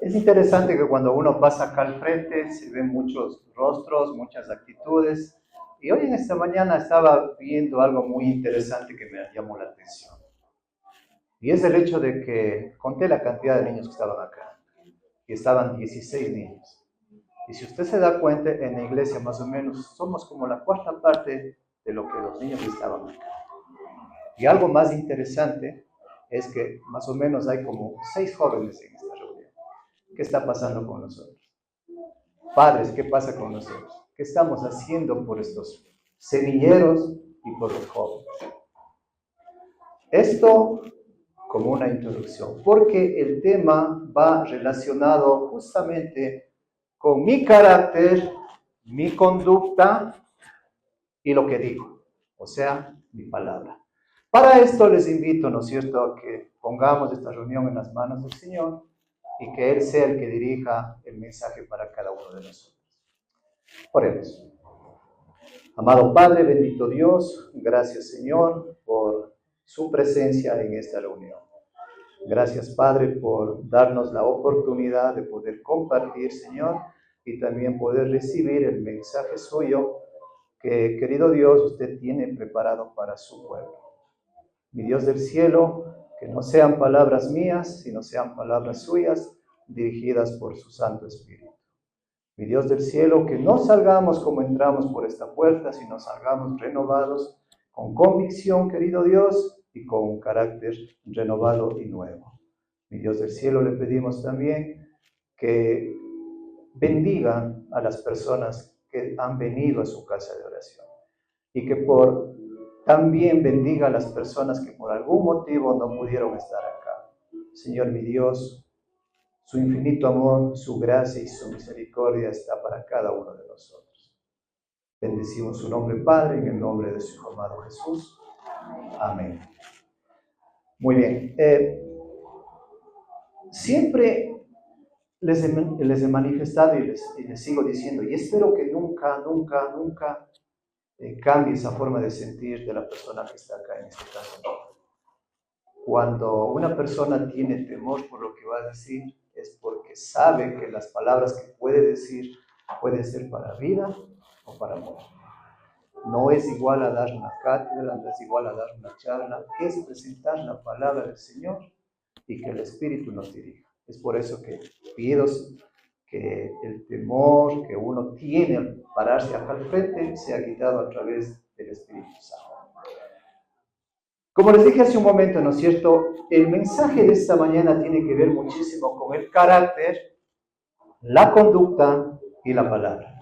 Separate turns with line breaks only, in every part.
Es interesante que cuando uno pasa acá al frente se ven muchos rostros, muchas actitudes. Y hoy en esta mañana estaba viendo algo muy interesante que me llamó la atención. Y es el hecho de que conté la cantidad de niños que estaban acá. Y estaban 16 niños. Y si usted se da cuenta, en la iglesia más o menos somos como la cuarta parte de lo que los niños estaban acá. Y algo más interesante es que más o menos hay como 6 jóvenes en esta reunión. ¿Qué está pasando con nosotros? Padres, ¿qué pasa con nosotros? ¿Qué estamos haciendo por estos semilleros y por los jóvenes? Esto como una introducción, porque el tema va relacionado justamente con mi carácter, mi conducta y lo que digo, o sea, mi palabra. Para esto les invito, ¿no es cierto?, a que pongamos esta reunión en las manos del Señor y que Él sea el que dirija el mensaje para cada uno de nosotros. Oremos. Amado Padre, bendito Dios, gracias Señor por su presencia en esta reunión. Gracias Padre por darnos la oportunidad de poder compartir, Señor, y también poder recibir el mensaje suyo que, querido Dios, usted tiene preparado para su pueblo. Mi Dios del cielo, que no sean palabras mías, sino sean palabras suyas dirigidas por su Santo Espíritu. Mi Dios del cielo, que no salgamos como entramos por esta puerta, sino salgamos renovados con convicción, querido Dios, y con un carácter renovado y nuevo. Mi Dios del cielo, le pedimos también que bendiga a las personas que han venido a su casa de oración y que también bendiga a las personas que por algún motivo no pudieron estar acá. Señor mi Dios, su infinito amor, su gracia y su misericordia está para cada uno de nosotros. Bendecimos su nombre, Padre, en el nombre de su Hijo amado Jesús. Amén. Muy bien. Siempre les he manifestado y les sigo diciendo, y espero que nunca cambie esa forma de sentir de la persona que está acá en este caso. Cuando una persona tiene temor por lo que va a decir, es porque sabe que las palabras que puede decir pueden ser para vida o para muerte. No es igual a dar una cátedra, no es igual a dar una charla, es presentar la palabra del Señor y que el Espíritu nos dirija. Es por eso que pido que el temor que uno tiene al pararse acá al frente sea quitado a través del Espíritu Santo. Como les dije hace un momento, ¿no es cierto? El mensaje de esta mañana tiene que ver muchísimo con el carácter, la conducta y la palabra.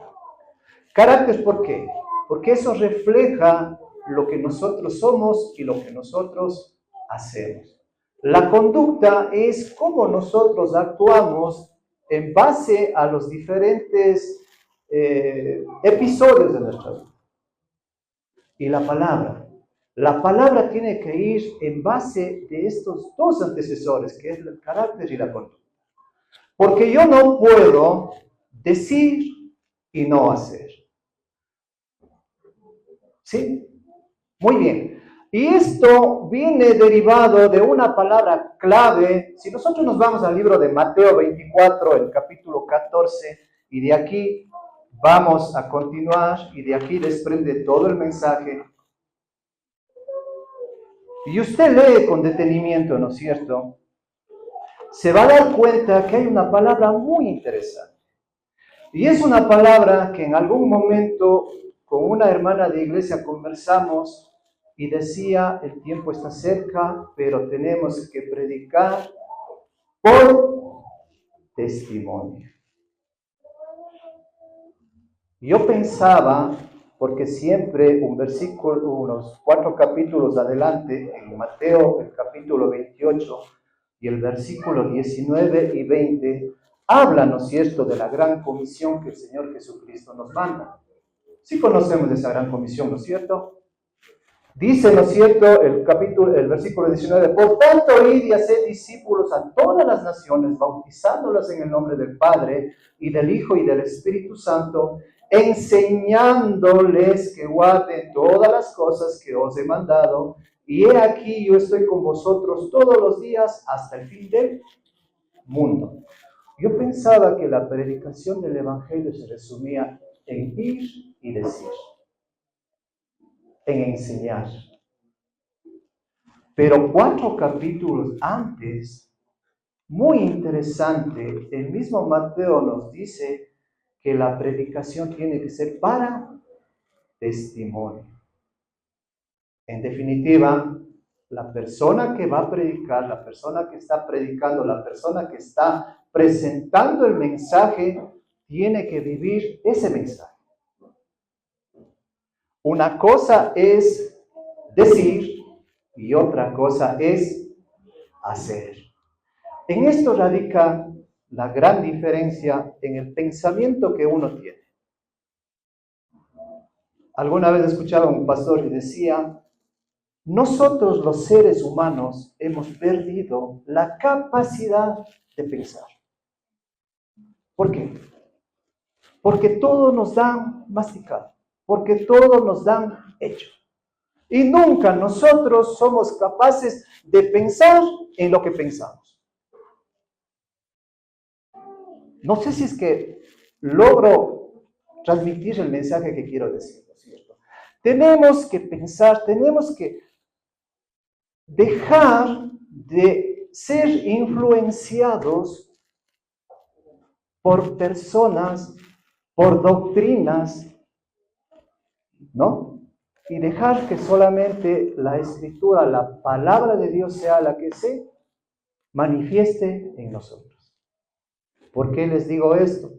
Carácter, ¿por qué? Porque eso refleja lo que nosotros somos y lo que nosotros hacemos. La conducta es cómo nosotros actuamos en base a los diferentes episodios de nuestra vida. Y la palabra tiene que ir en base de estos dos antecesores, que es el carácter y la conducta. Porque yo no puedo decir y no hacer. ¿Sí? Muy bien. Y esto viene derivado de una palabra clave. Si nosotros nos vamos al libro de Mateo 24, el capítulo 14, y de aquí vamos a continuar, y de aquí desprende todo el mensaje. Y usted lee con detenimiento, ¿no es cierto? Se va a dar cuenta que hay una palabra muy interesante. Y es una palabra que en algún momento con una hermana de iglesia conversamos y decía, el tiempo está cerca, pero tenemos que predicar por testimonio. Yo pensaba, porque siempre un versículo, unos 4 capítulos adelante, en Mateo, el capítulo 28 y el versículo 19 y 20, habla, ¿no es cierto?, de la gran comisión que el Señor Jesucristo nos manda. Sí conocemos esa gran comisión, ¿no es cierto? Dice, ¿no es cierto?, el versículo 19, por tanto, id y haced discípulos a todas las naciones, bautizándolos en el nombre del Padre, y del Hijo, y del Espíritu Santo, enseñándoles que guarden todas las cosas que os he mandado, y he aquí yo estoy con vosotros todos los días hasta el fin del mundo. Yo pensaba que la predicación del Evangelio se resumía en ir y decir, en enseñar. Pero 4 capítulos antes, muy interesante, el mismo Mateo nos dice que la predicación tiene que ser para testimonio. En definitiva, la persona que va a predicar, la persona que está predicando, la persona que está presentando el mensaje, tiene que vivir ese mensaje. Una cosa es decir y otra cosa es hacer. En esto radica la gran diferencia en el pensamiento que uno tiene. Alguna vez escuchaba a un pastor y decía, nosotros los seres humanos hemos perdido la capacidad de pensar. ¿Por qué? Porque todo nos dan masticado, porque todo nos dan hecho. Y nunca nosotros somos capaces de pensar en lo que pensamos. No sé si es que logro transmitir el mensaje que quiero decir, ¿no es cierto? Tenemos que pensar, tenemos que dejar de ser influenciados por personas, por doctrinas, ¿no? Y dejar que solamente la Escritura, la palabra de Dios sea la que se manifieste en nosotros. ¿Por qué les digo esto?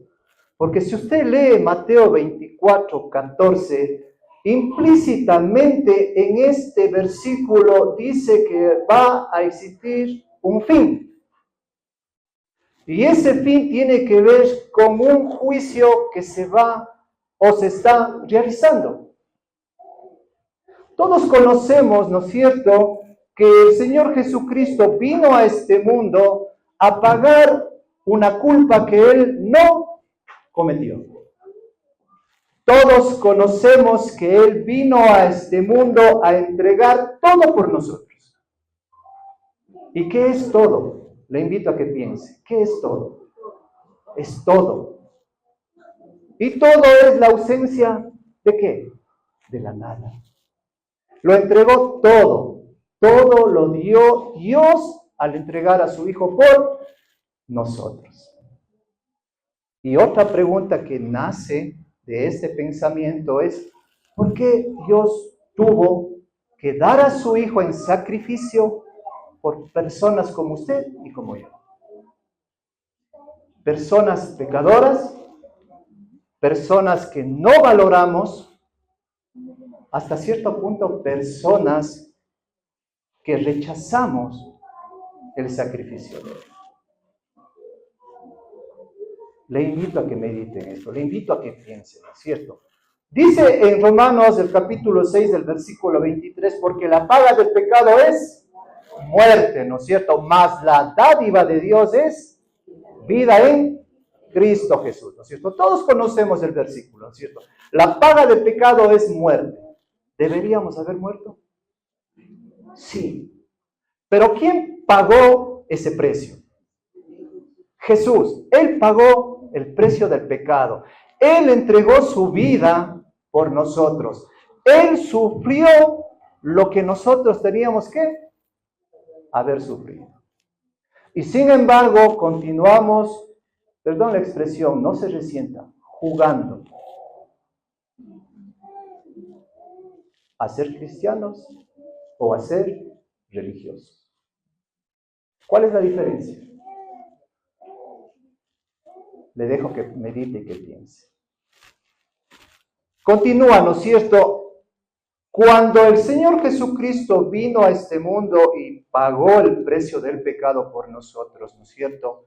Porque si usted lee Mateo 24, 14, implícitamente en este versículo dice que va a existir un fin. Y ese fin tiene que ver con un juicio que se va o se está realizando. Todos conocemos, ¿no es cierto?, que el Señor Jesucristo vino a este mundo a pagar una culpa que Él no cometió. Todos conocemos que Él vino a este mundo a entregar todo por nosotros. ¿Y qué es todo? Le invito a que piense. ¿Qué es todo? Es todo. Y todo es la ausencia ¿de qué? De la nada. Lo entregó todo. Todo lo dio Dios al entregar a su Hijo por nosotros. Y otra pregunta que nace de este pensamiento es, ¿por qué Dios tuvo que dar a su Hijo en sacrificio por personas como usted y como yo? Personas pecadoras, personas que no valoramos, hasta cierto punto personas que rechazamos el sacrificio de Él. Le invito a que mediten esto, le invito a que piensen, ¿no es cierto? Dice en Romanos el capítulo 6 del versículo 23, porque la paga del pecado es muerte, ¿no es cierto? Mas la dádiva de Dios es vida en Cristo Jesús, ¿no es cierto? Todos conocemos el versículo, ¿no es cierto? La paga del pecado es muerte. ¿Deberíamos haber muerto? Sí. Pero ¿quién pagó ese precio? Jesús. Él pagó el precio del pecado. Él entregó su vida por nosotros. Él sufrió lo que nosotros teníamos que haber sufrido. Y sin embargo, continuamos, perdón la expresión, no se resienta, jugando a ser cristianos o a ser religiosos. ¿Cuál es la diferencia? Le dejo que medite y que piense. Continúa, ¿no es cierto? Cuando el Señor Jesucristo vino a este mundo y pagó el precio del pecado por nosotros, ¿no es cierto?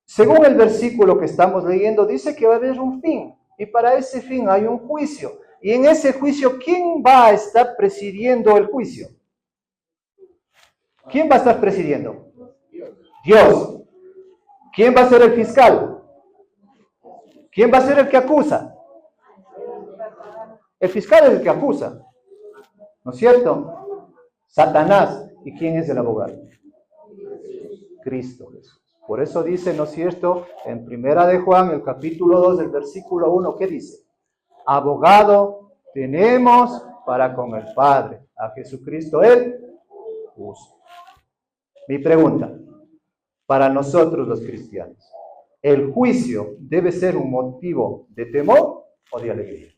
Según el versículo que estamos leyendo, dice que va a haber un fin. Y para ese fin hay un juicio. Y en ese juicio, ¿quién va a estar presidiendo el juicio? ¿Quién va a estar presidiendo? Dios. ¿Quién va a ser el fiscal? ¿Quién va a ser el que acusa? El fiscal es el que acusa, ¿no es cierto? Satanás. ¿Y quién es el abogado? Cristo Jesús. Por eso dice, ¿no es cierto?, en Primera de Juan, el capítulo 2, el versículo 1, ¿qué dice? Abogado tenemos para con el Padre, a Jesucristo el justo. Mi pregunta, para nosotros los cristianos, ¿el juicio debe ser un motivo de temor o de alegría?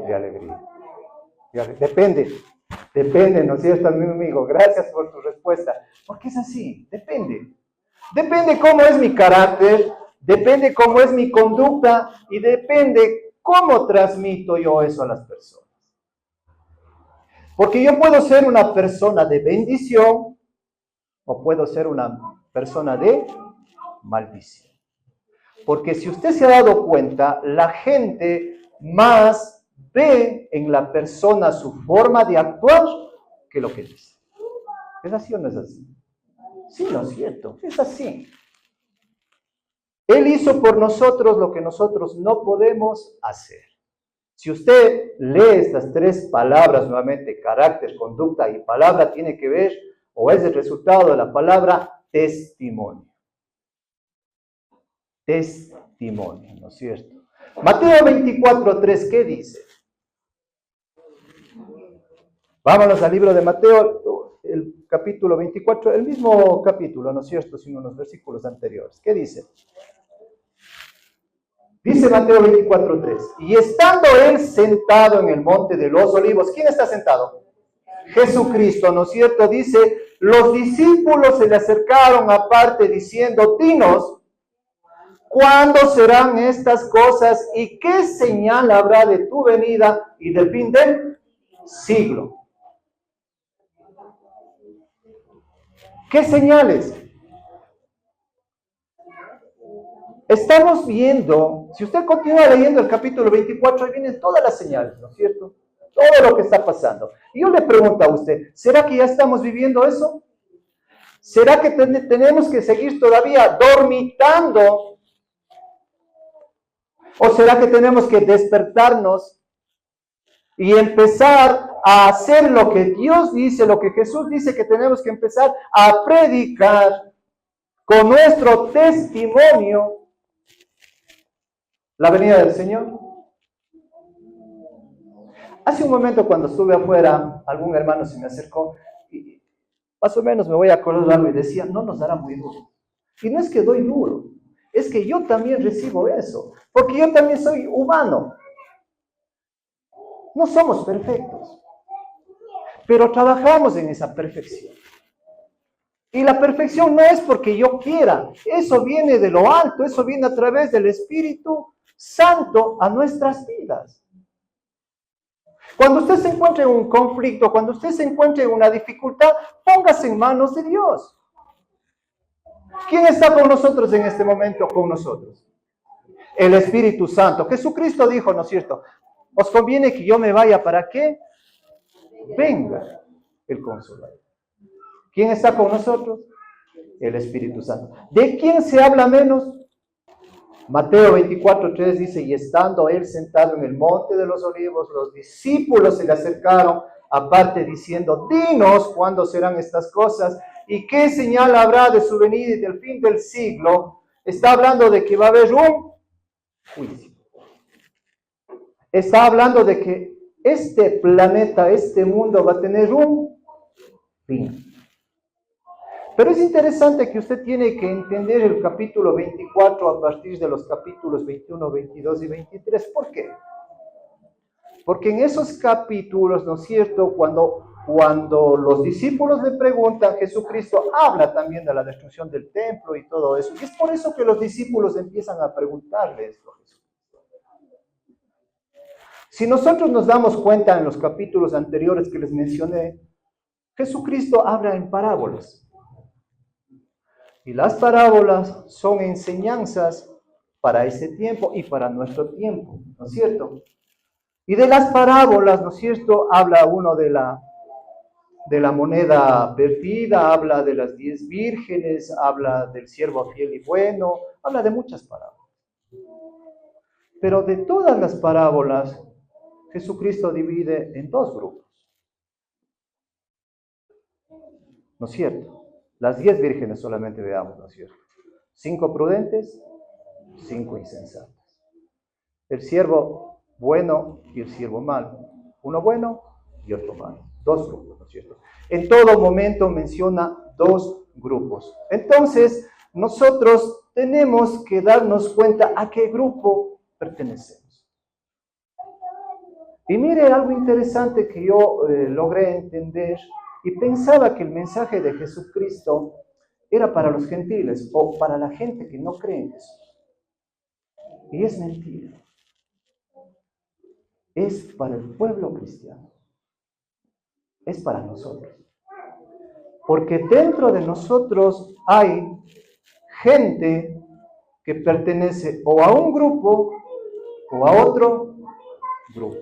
De alegría. Depende, ¿no es cierto, mi amigo? Gracias por tu respuesta. Porque es así, depende. Depende cómo es mi carácter, depende cómo es mi conducta y depende cómo transmito yo eso a las personas. Porque yo puedo ser una persona de bendición o puedo ser una persona de maldición. Porque si usted se ha dado cuenta, la gente más ve en la persona su forma de actuar que lo que dice. ¿Es así o no es así? Sí, no es cierto, es así. Él hizo por nosotros lo que nosotros no podemos hacer. Si usted lee estas tres palabras nuevamente, carácter, conducta y palabra, tiene que ver o es el resultado de la palabra testimonio. Testimonio, ¿no es cierto? Mateo 24:3, ¿qué dice? Vámonos al libro de Mateo, el capítulo 24, el mismo capítulo, ¿no es cierto?, sino unos versículos anteriores. ¿Qué dice? Dice Mateo 24:3, y estando él sentado en el monte de los olivos, ¿quién está sentado? Jesucristo, ¿no es cierto? Dice, los discípulos se le acercaron aparte diciendo, dinos, ¿cuándo serán estas cosas y qué señal habrá de tu venida y del fin del siglo? ¿Qué señales? Estamos viendo, si usted continúa leyendo el capítulo 24, ahí vienen todas las señales, ¿no es cierto? Todo lo que está pasando. Y yo le pregunto a usted, ¿será que ya estamos viviendo eso? ¿Será que tenemos que seguir todavía dormitando? ¿O será que tenemos que despertarnos y empezar a hacer lo que Dios dice, lo que Jesús dice que tenemos que empezar a predicar con nuestro testimonio la venida del Señor? Hace un momento cuando estuve afuera, algún hermano se me acercó y más o menos me voy a acordar y decía, no nos dará muy duro. Y no es que doy duro, es que yo también recibo eso, porque yo también soy humano. No somos perfectos, pero trabajamos en esa perfección. Y la perfección no es porque yo quiera, eso viene de lo alto, eso viene a través del Espíritu Santo a nuestras vidas. Cuando usted se encuentre en un conflicto, cuando usted se encuentre en una dificultad, póngase en manos de Dios. ¿Quién está con nosotros en este momento? Con nosotros. El Espíritu Santo. Jesucristo dijo, ¿no es cierto? ¿Os conviene que yo me vaya para qué? Venga el Consolador. ¿Quién está con nosotros? El Espíritu Santo. ¿De quién se habla menos? Mateo 24:3 dice, y estando él sentado en el monte de los olivos, los discípulos se le acercaron aparte diciendo, dinos cuándo serán estas cosas y qué señal habrá de su venida y del fin del siglo. Está hablando de que va a haber un juicio. Está hablando de que este planeta, este mundo va a tener un fin. Pero es interesante que usted tiene que entender el capítulo 24 a partir de los capítulos 21, 22 y 23. ¿Por qué? Porque en esos capítulos, ¿no es cierto?, cuando los discípulos le preguntan, Jesucristo habla también de la destrucción del templo y todo eso. Y es por eso que los discípulos empiezan a preguntarle esto a Jesús. Si nosotros nos damos cuenta en los capítulos anteriores que les mencioné, Jesucristo habla en parábolas. Y las parábolas son enseñanzas para ese tiempo y para nuestro tiempo, ¿no es cierto? Y de las parábolas, ¿no es cierto?, habla uno de la moneda perdida, habla de las 10 vírgenes, habla del siervo fiel y bueno, habla de muchas parábolas. Pero de todas las parábolas, Jesucristo divide en dos grupos. ¿No es cierto? Las 10 vírgenes solamente veamos, ¿no es cierto? 5 prudentes, 5 insensatas. El siervo bueno y el siervo malo. Uno bueno y otro malo. 2 grupos, ¿no es cierto? En todo momento menciona 2 grupos. Entonces, nosotros tenemos que darnos cuenta a qué grupo pertenecemos. Y mire algo interesante que yo logré entender y pensaba que el mensaje de Jesucristo era para los gentiles o para la gente que no cree en Jesús. Y es mentira. Es para el pueblo cristiano. Es para nosotros. Porque dentro de nosotros hay gente que pertenece o a un grupo o a otro grupo.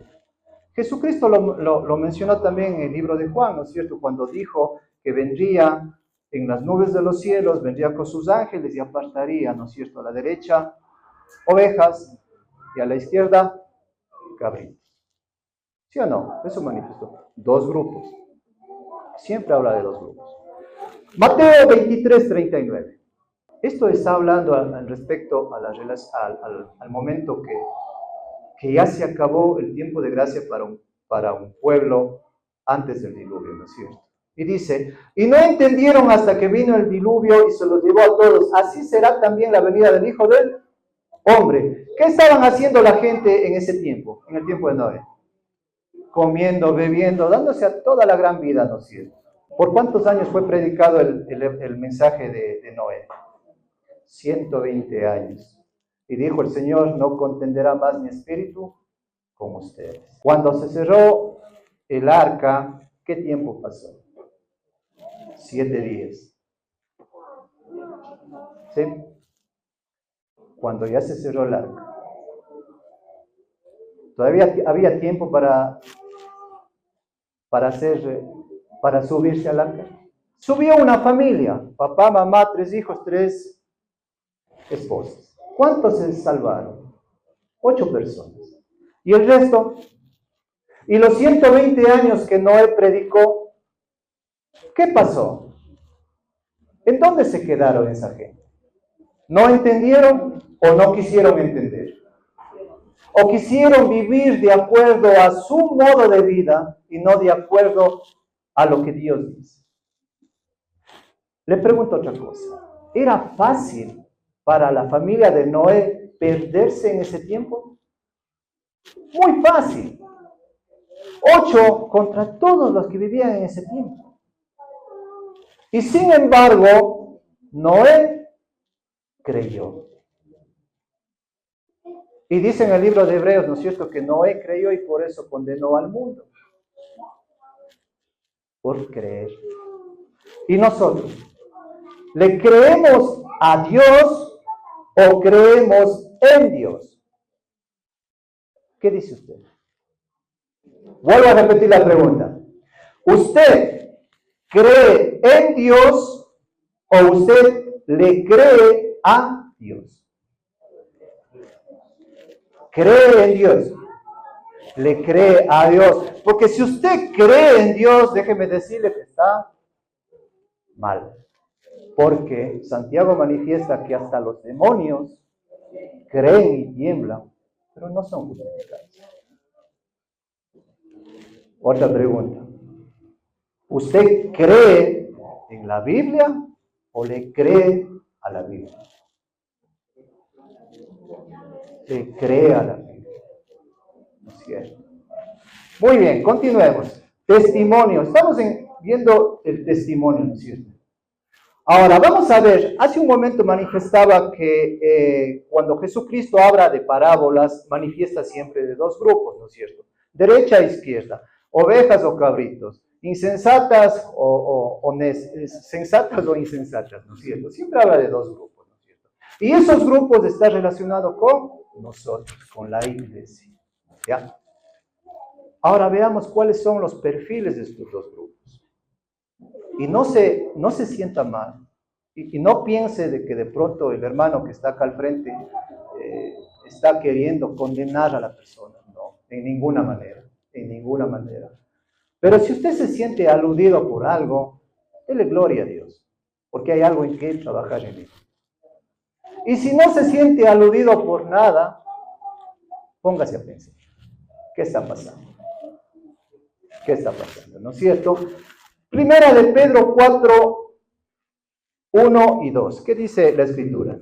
Jesucristo lo mencionó también en el libro de Juan, ¿no es cierto? Cuando dijo que vendría en las nubes de los cielos, vendría con sus ángeles y apartaría, ¿no es cierto? A la derecha, ovejas, y a la izquierda, cabritos. ¿Sí o no? Eso manifestó. 2 grupos. Siempre habla de 2 grupos. Mateo 23, 39. Esto está hablando al respecto a al momento que ya se acabó el tiempo de gracia para un pueblo antes del diluvio, ¿no es cierto? Y dice, y no entendieron hasta que vino el diluvio y se los llevó a todos. Así será también la venida del Hijo del Hombre. ¿Qué estaban haciendo la gente en ese tiempo, en el tiempo de Noé? Comiendo, bebiendo, dándose a toda la gran vida, ¿no es cierto? ¿Por cuántos años fue predicado el mensaje de Noé? 120 años. Y dijo el Señor, no contenderá más mi espíritu con ustedes. Cuando se cerró el arca, ¿qué tiempo pasó? 7 días. ¿Sí? Cuando ya se cerró el arca. Todavía había tiempo para subirse al arca. Subió una familia, papá, mamá, 3 hijos, 3 esposas. ¿Cuántos se salvaron? 8 personas. ¿Y el resto? ¿Y los 120 años que Noé predicó? ¿Qué pasó? ¿En dónde se quedaron esa gente? ¿No entendieron o no quisieron entender? ¿O quisieron vivir de acuerdo a su modo de vida y no de acuerdo a lo que Dios dice? Le pregunto otra cosa. ¿Era fácil para la familia de Noé perderse en ese tiempo? Muy fácil. 8 contra todos los que vivían en ese tiempo. Y sin embargo, Noé creyó. Y dice en el libro de Hebreos, ¿no es cierto?, que Noé creyó y por eso condenó al mundo. Por creer. ¿Y nosotros? ¿Le creemos a Dios o creemos en Dios? ¿Qué dice usted? Vuelvo a repetir la pregunta. ¿Usted cree en Dios o usted le cree a Dios? Cree en Dios. Le cree a Dios. Porque si usted cree en Dios, déjeme decirle que está mal. Porque Santiago manifiesta que hasta los demonios creen y tiemblan, pero no son justificados. Otra pregunta. ¿Usted cree en la Biblia o le cree a la Biblia? Le cree a la Biblia. ¿No es cierto? Muy bien, continuemos. Testimonio. Estamos viendo el testimonio, ¿no es cierto? Ahora, vamos a ver, hace un momento manifestaba que cuando Jesucristo habla de parábolas, manifiesta siempre de 2 grupos, ¿no es cierto? Derecha e izquierda, ovejas o cabritos, insensatas sensatas o insensatas, ¿no es cierto? Siempre habla de 2 grupos, ¿no es cierto? Y esos grupos están relacionados con nosotros, con la iglesia, ¿ya? Ahora veamos cuáles son los perfiles de estos 2 grupos. Y no se sienta mal. Y no piense de que de pronto el hermano que está acá al frente está queriendo condenar a la persona. No, en ninguna manera. En ninguna manera. Pero si usted se siente aludido por algo, dele gloria a Dios. porque hay algo en que trabajar en él. Y si no se siente aludido por nada, póngase a pensar, ¿qué está pasando? ¿Qué está pasando? ¿No es cierto? Primera de Pedro 4, 1 y 2. ¿Qué dice la Escritura?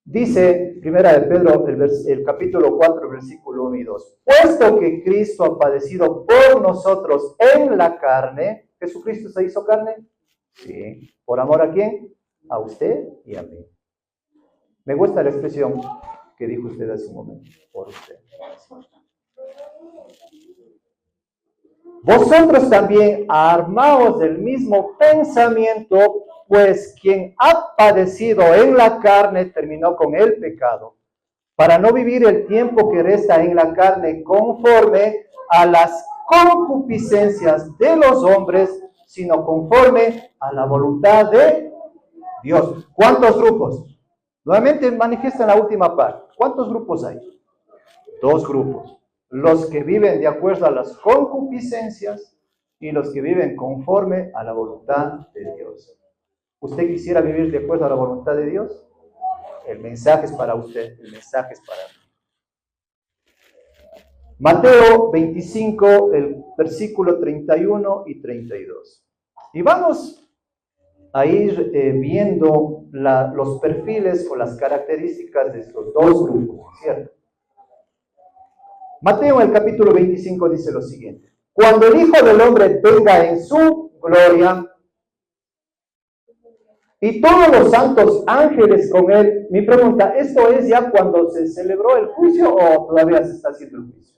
Dice, primera de Pedro, el capítulo 4, versículo 1 y 2. Puesto que Cristo ha padecido por nosotros en la carne, ¿Jesucristo se hizo carne? Sí. ¿Por amor a quién? A usted y a mí. Me gusta la expresión que dijo usted hace un momento, por usted. Vosotros también armaos del mismo pensamiento, pues quien ha padecido en la carne terminó con el pecado, para no vivir el tiempo que resta en la carne conforme a las concupiscencias de los hombres, sino conforme a la voluntad de Dios. ¿Cuántos grupos? Nuevamente manifiesta en la última parte. ¿Cuántos grupos hay? 2 grupos. Los que viven de acuerdo a las concupiscencias y los que viven conforme a la voluntad de Dios. ¿Usted quisiera vivir de acuerdo a la voluntad de Dios? El mensaje es para usted, el mensaje es para mí. Mateo 25, el versículo 31 y 32. Y vamos a ir viendo los perfiles o las características de estos 2 grupos, ¿cierto? Mateo en el capítulo 25 dice lo siguiente: cuando el Hijo del Hombre venga en su gloria y todos los santos ángeles con él. Mi pregunta, ¿esto es ya cuando se celebró el juicio o todavía se está haciendo el juicio?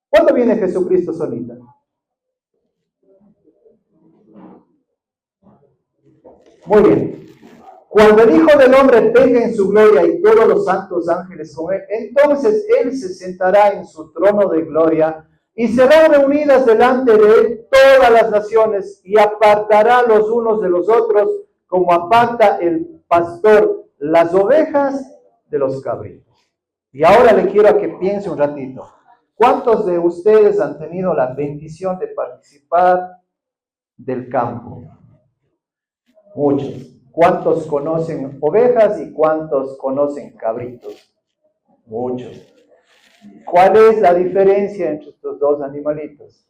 ¿Cuándo viene Jesucristo solita? Muy bien. Cuando el Hijo del Hombre venga en su gloria y todos los santos ángeles con él, entonces él se sentará en su trono de gloria y serán reunidas delante de él todas las naciones y apartará los unos de los otros como aparta el pastor las ovejas de los cabritos. Y ahora le quiero a que piense un ratito. ¿Cuántos de ustedes han tenido la bendición de participar del campo? Muchos. ¿Cuántos conocen ovejas y cuántos conocen cabritos? Muchos. ¿Cuál es la diferencia entre estos 2 animalitos?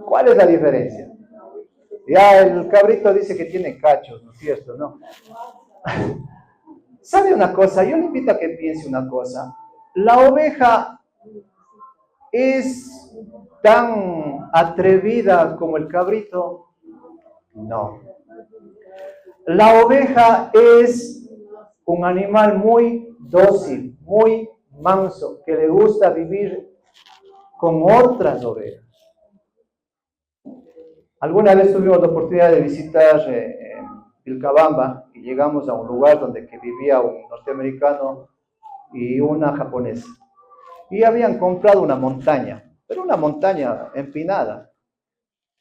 ¿Cuál es la diferencia? Ya el cabrito dice que tiene cachos, ¿no es cierto? ¿No? ¿Sabe una cosa? Yo le invito a que piense una cosa. La oveja es tan atrevida como el cabrito. No. La oveja es un animal muy dócil, muy manso, que le gusta vivir con otras ovejas. Alguna vez tuvimos la oportunidad de visitar Vilcabamba y llegamos a un lugar donde vivía un norteamericano y una japonesa. Y habían comprado una montaña, pero una montaña empinada.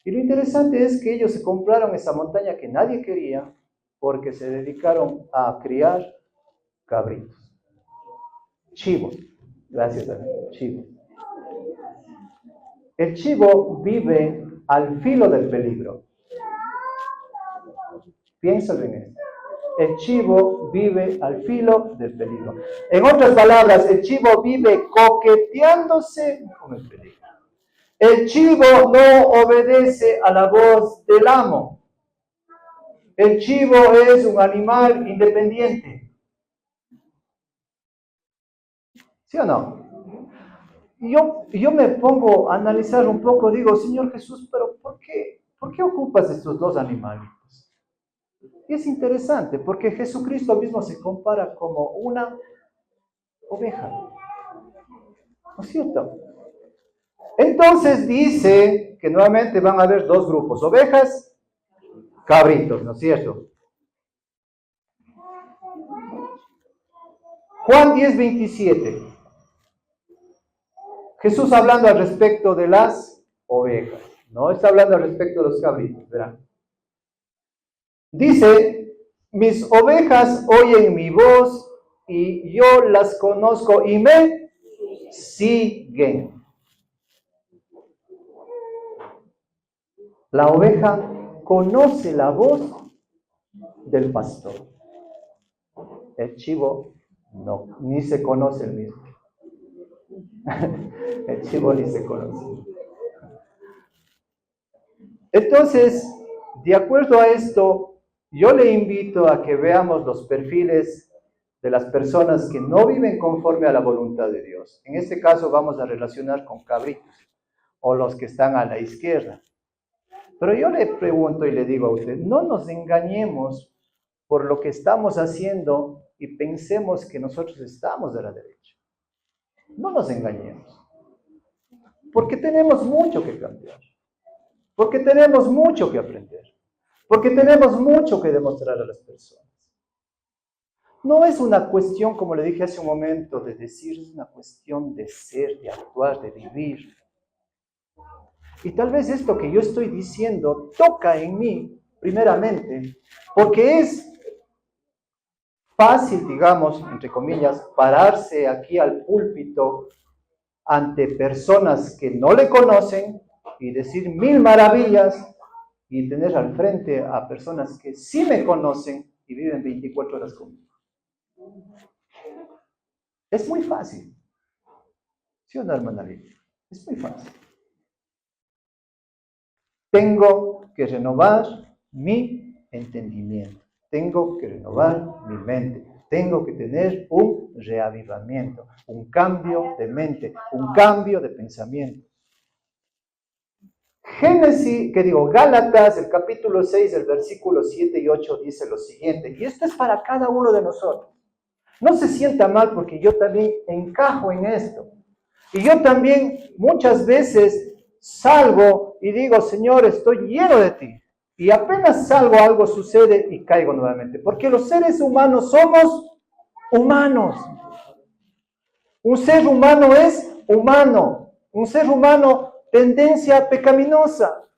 Y lo interesante es que ellos se compraron esa montaña que nadie quería porque se dedicaron a criar cabritos. Chivos. Gracias, chivos. El chivo vive al filo del peligro. Piénsalo en esto. El chivo vive al filo del peligro. En otras palabras, el chivo vive coqueteándose con el peligro. El chivo no obedece a la voz del amo. El chivo es un animal independiente. ¿Sí o no? Yo me pongo a analizar un poco, digo, Señor Jesús, pero ¿por qué ocupas estos 2 animalitos? Y es interesante, porque Jesucristo mismo se compara como una oveja. ¿No es cierto? Entonces dice que nuevamente van a haber 2 grupos, ovejas, cabritos, ¿no es cierto? Juan 10:27. Jesús hablando al respecto de las ovejas, no está hablando al respecto de los cabritos, verán. Dice, mis ovejas oyen mi voz y yo las conozco y me siguen. La oveja conoce la voz del pastor. El chivo no, ni se conoce el mismo. El chivo ni se conoce. Entonces, de acuerdo a esto, yo le invito a que veamos los perfiles de las personas que no viven conforme a la voluntad de Dios. En este caso vamos a relacionar con cabritos o los que están a la izquierda. Pero yo le pregunto y le digo a usted, no nos engañemos por lo que estamos haciendo y pensemos que nosotros estamos de la derecha. No nos engañemos. Porque tenemos mucho que cambiar. Porque tenemos mucho que aprender. Porque tenemos mucho que demostrar a las personas. No es una cuestión, como le dije hace un momento, de decir, es una cuestión de ser, de actuar, de vivir. Y tal vez esto que yo estoy diciendo toca en mí, primeramente, porque es fácil, digamos, entre comillas, pararse aquí al púlpito ante personas que no le conocen y decir 1000 maravillas y tener al frente a personas que sí me conocen y viven 24 horas conmigo. Es muy fácil. ¿Sí o no, hermana Lidia? Es muy fácil. Tengo que renovar mi entendimiento. Tengo que renovar mi mente. Tengo que tener un reavivamiento, un cambio de mente, un cambio de pensamiento. Gálatas, el capítulo 6, el versículo 7 y 8 dice lo siguiente, y esto es para cada uno de nosotros. No se sienta mal porque yo también encajo en esto. Y yo también muchas veces salgo y digo, Señor, estoy lleno de ti. Y apenas salgo, algo sucede y caigo nuevamente. Porque los seres humanos somos humanos. Un ser humano es humano. Un ser humano, tendencia pecaminosa.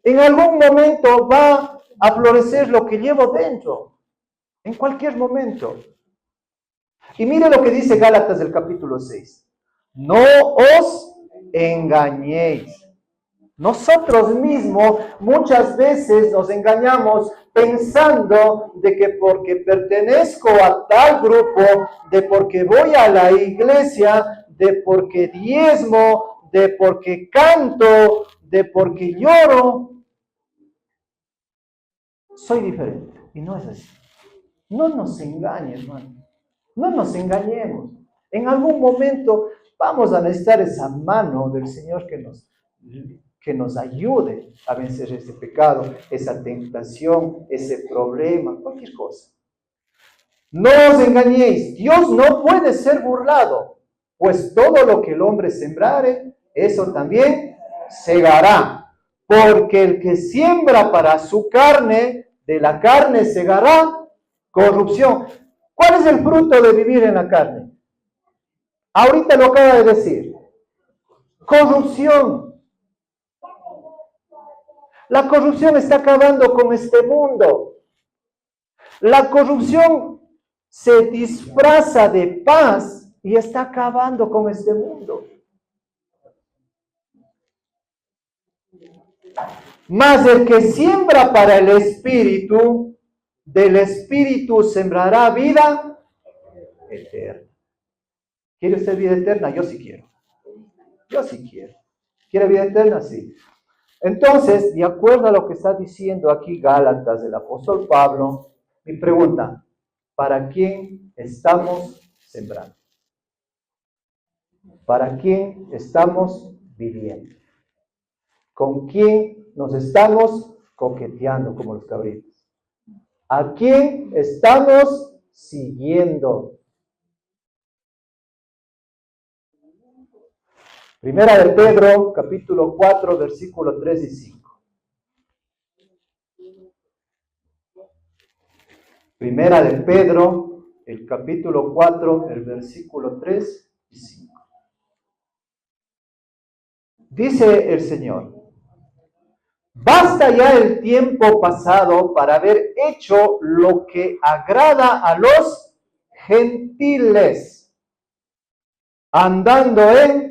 En algún momento va a florecer lo que llevo dentro. En cualquier momento. Y mire lo que dice Gálatas del capítulo 6. No os engañéis. Nosotros mismos muchas veces nos engañamos pensando de que porque pertenezco a tal grupo, de porque voy a la iglesia, de porque diezmo, de porque canto, de porque lloro, soy diferente. Y no es así. No nos engañe, hermano. No nos engañemos. En algún momento vamos a necesitar esa mano del Señor que nos ayude a vencer ese pecado, esa tentación, ese problema, cualquier cosa. No os engañéis, Dios no puede ser burlado, pues todo lo que el hombre sembrare, eso también segará. Porque el que siembra para su carne, de la carne segará corrupción. ¿Cuál es el fruto de vivir en la carne? Ahorita lo acaba de decir. Corrupción. La corrupción está acabando con este mundo. La corrupción se disfraza de paz y está acabando con este mundo. Mas el que siembra para el Espíritu, del Espíritu sembrará vida eterna. ¿Quiere usted vida eterna? Yo sí quiero. Yo sí quiero. ¿Quiere vida eterna? Sí. Entonces, de acuerdo a lo que está diciendo aquí Gálatas del apóstol Pablo, mi pregunta, ¿para quién estamos sembrando? ¿Para quién estamos viviendo? ¿Con quién nos estamos coqueteando como los cabritos? ¿A quién estamos siguiendo? Primera de Pedro, capítulo 4, versículos 3 y 5. Primera de Pedro, el capítulo 4, el versículo 3 y 5. Dice el Señor, basta ya el tiempo pasado para haber hecho lo que agrada a los gentiles, andando en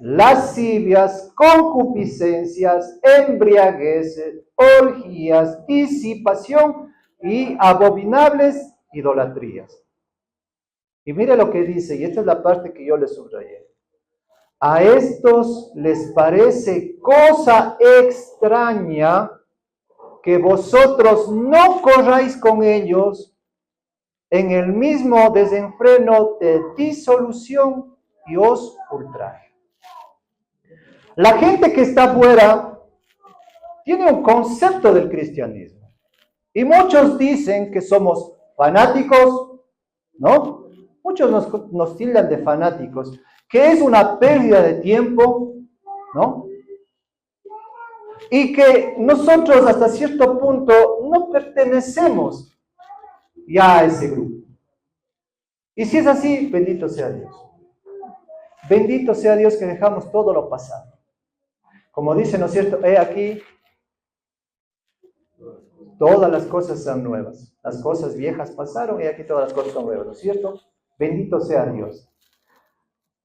lascivias, concupiscencias, embriagueces, orgías, disipación y abominables idolatrías. Y mire lo que dice, y esta es la parte que yo le subrayé. A estos les parece cosa extraña que vosotros no corráis con ellos en el mismo desenfreno de disolución y os ultraje. La gente que está afuera tiene un concepto del cristianismo. Y muchos dicen que somos fanáticos, ¿no? Muchos nos tildan de fanáticos, que es una pérdida de tiempo, ¿no? Y que nosotros hasta cierto punto no pertenecemos ya a ese grupo. Y si es así, bendito sea Dios. Bendito sea Dios que dejamos todo lo pasado. Como dice, ¿no es cierto? He aquí, todas las cosas son nuevas. Las cosas viejas pasaron y aquí todas las cosas son nuevas, ¿no es cierto? Bendito sea Dios.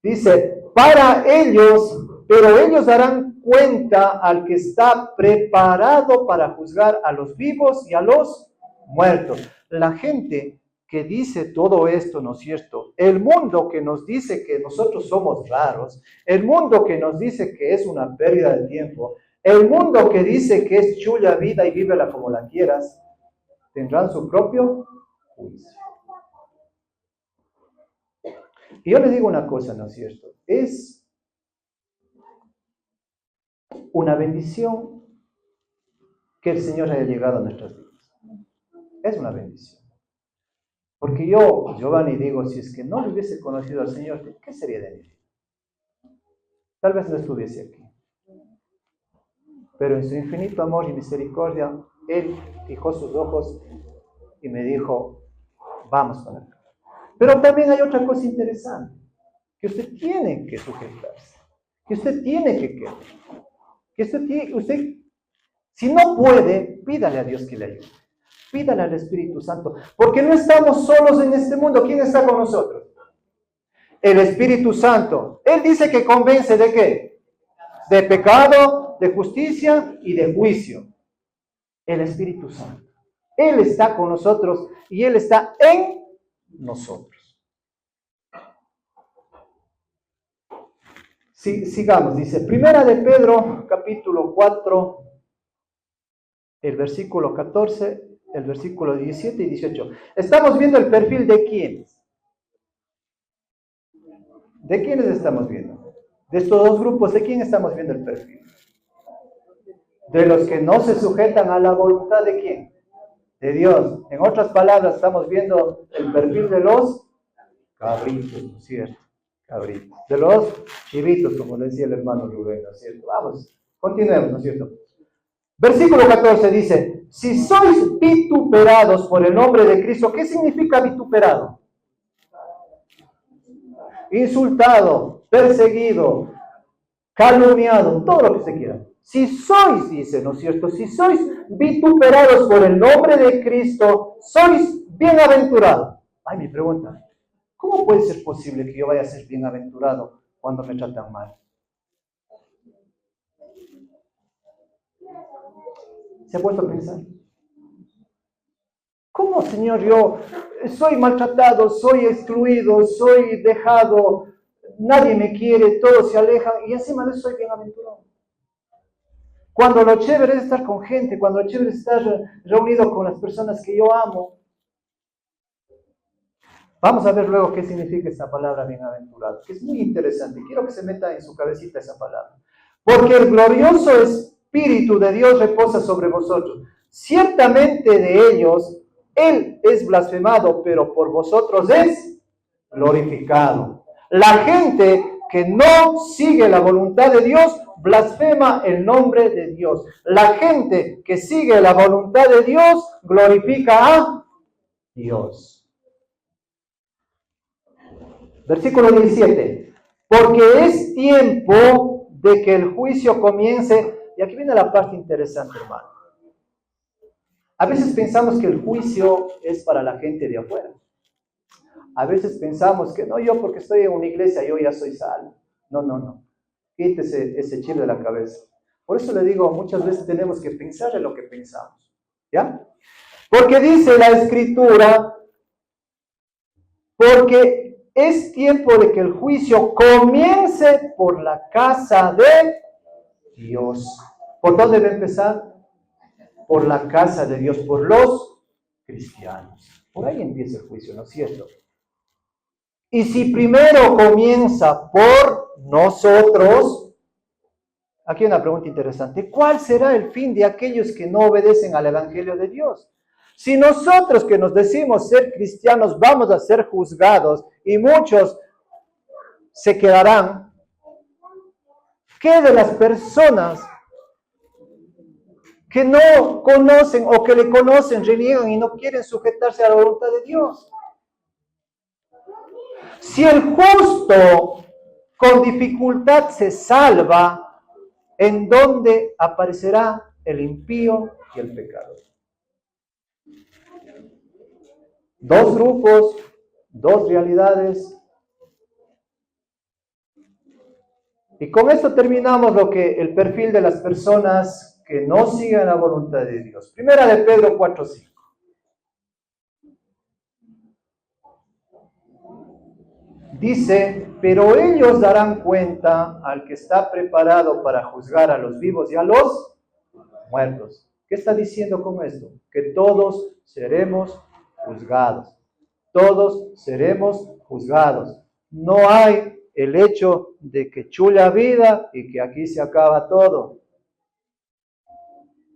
Dice, para ellos, pero ellos darán cuenta al que está preparado para juzgar a los vivos y a los muertos. La gente que dice todo esto, ¿no es cierto? El mundo que nos dice que nosotros somos raros, el mundo que nos dice que es una pérdida de tiempo, el mundo que dice que es chulla vida y vívela como la quieras, tendrán su propio juicio. Y yo les digo una cosa, ¿no es cierto? Es una bendición que el Señor haya llegado a nuestras vidas. Es una bendición. Porque yo, Giovanni, digo, si es que no le hubiese conocido al Señor, ¿qué sería de mi vida? Tal vez no estuviese aquí. Pero en su infinito amor y misericordia, Él fijó sus ojos y me dijo, vamos con Él. Pero también hay otra cosa interesante, que usted tiene que sujetarse, que usted tiene que querer, que usted, si no puede, pídale a Dios que le ayude, pídale al Espíritu Santo, porque no estamos solos en este mundo. ¿Quién está con nosotros? El Espíritu Santo. Él dice que convence ¿de qué? De pecado, de justicia y de juicio. El Espíritu Santo. Él está con nosotros y Él está en nosotros. Sigamos, dice, Primera de Pedro, capítulo 4, el versículo 14, el versículo 17 y 18. Estamos viendo el perfil de quiénes. ¿De quiénes estamos viendo? De estos dos grupos, ¿de quién estamos viendo el perfil? De los que no se sujetan a la voluntad de quién? De Dios. En otras palabras, estamos viendo el perfil de los cabritos, ¿no es cierto? Cabritos. De los chivitos, como decía el hermano Rubén, ¿no es cierto? Vamos, continuemos, ¿no es cierto? Versículo 14 dice, si sois vituperados por el nombre de Cristo, ¿qué significa vituperado? Insultado, perseguido, calumniado, todo lo que se quiera. Si sois, dice, ¿no es cierto? Si sois vituperados por el nombre de Cristo, sois bienaventurados. Ay, mi pregunta, ¿cómo puede ser posible que yo vaya a ser bienaventurado cuando me tratan mal? ¿Se ha puesto a pensar? ¿Cómo, Señor, yo soy maltratado, soy excluido, soy dejado, nadie me quiere, todos se alejan y encima de eso soy bienaventurado? Cuando lo chévere es estar con gente, cuando lo chévere es estar reunido con las personas que yo amo. Vamos a ver luego qué significa esta palabra bienaventurado, que es muy interesante. Quiero que se meta en su cabecita esa palabra. Porque el glorioso Espíritu de Dios reposa sobre vosotros. Ciertamente de ellos Él es blasfemado, pero por vosotros es glorificado. La gente que no sigue la voluntad de Dios blasfema el nombre de Dios. La gente que sigue la voluntad de Dios glorifica a Dios. Versículo 17. Porque es tiempo de que el juicio comience. Y aquí viene la parte interesante, hermano. A veces pensamos que el juicio es para la gente de afuera. A veces pensamos que no, yo porque estoy en una iglesia, yo ya soy salvo. No. Quítese ese chip de la cabeza. Por eso le digo, muchas veces tenemos que pensar en lo que pensamos. ¿Ya? Porque dice la Escritura, porque es tiempo de que el juicio comience por la casa de Dios. ¿Por dónde debe empezar? Por la casa de Dios, por los cristianos. Por ahí empieza el juicio, ¿no es cierto? Y si primero comienza por nosotros, aquí hay una pregunta interesante. ¿Cuál será el fin de aquellos que no obedecen al Evangelio de Dios? Si nosotros que nos decimos ser cristianos vamos a ser juzgados y muchos se quedarán, ¿qué de las personas que no conocen o que le conocen, reniegan y no quieren sujetarse a la voluntad de Dios? Si el justo con dificultad se salva, ¿en dónde aparecerá el impío y el pecador? Dos grupos, dos realidades. Y con esto terminamos el perfil de las personas que no siguen la voluntad de Dios. Primera de Pedro 4:5. Dice, pero ellos darán cuenta al que está preparado para juzgar a los vivos y a los muertos. ¿Qué está diciendo con esto? Que todos seremos juzgados. Todos seremos juzgados. No hay el hecho de que chula vida y que aquí se acaba todo.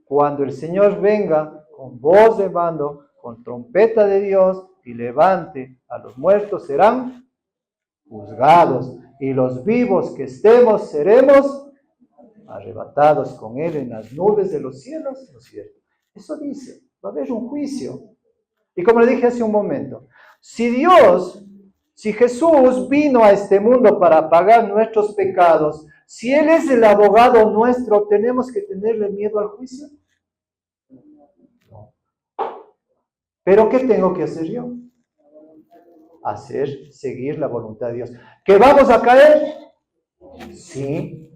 Cuando el Señor venga con voz de mando, con trompeta de Dios y levante a los muertos, serán juzgados, y los vivos que estemos seremos arrebatados con Él en las nubes de los cielos, ¿no es cierto? Eso dice, va a haber un juicio. Y como le dije hace un momento, si Jesús vino a este mundo para pagar nuestros pecados, si Él es el abogado nuestro, ¿tenemos que tenerle miedo al juicio? No. ¿Pero qué tengo que hacer yo? Seguir la voluntad de Dios. ¿Que vamos a caer? Sí.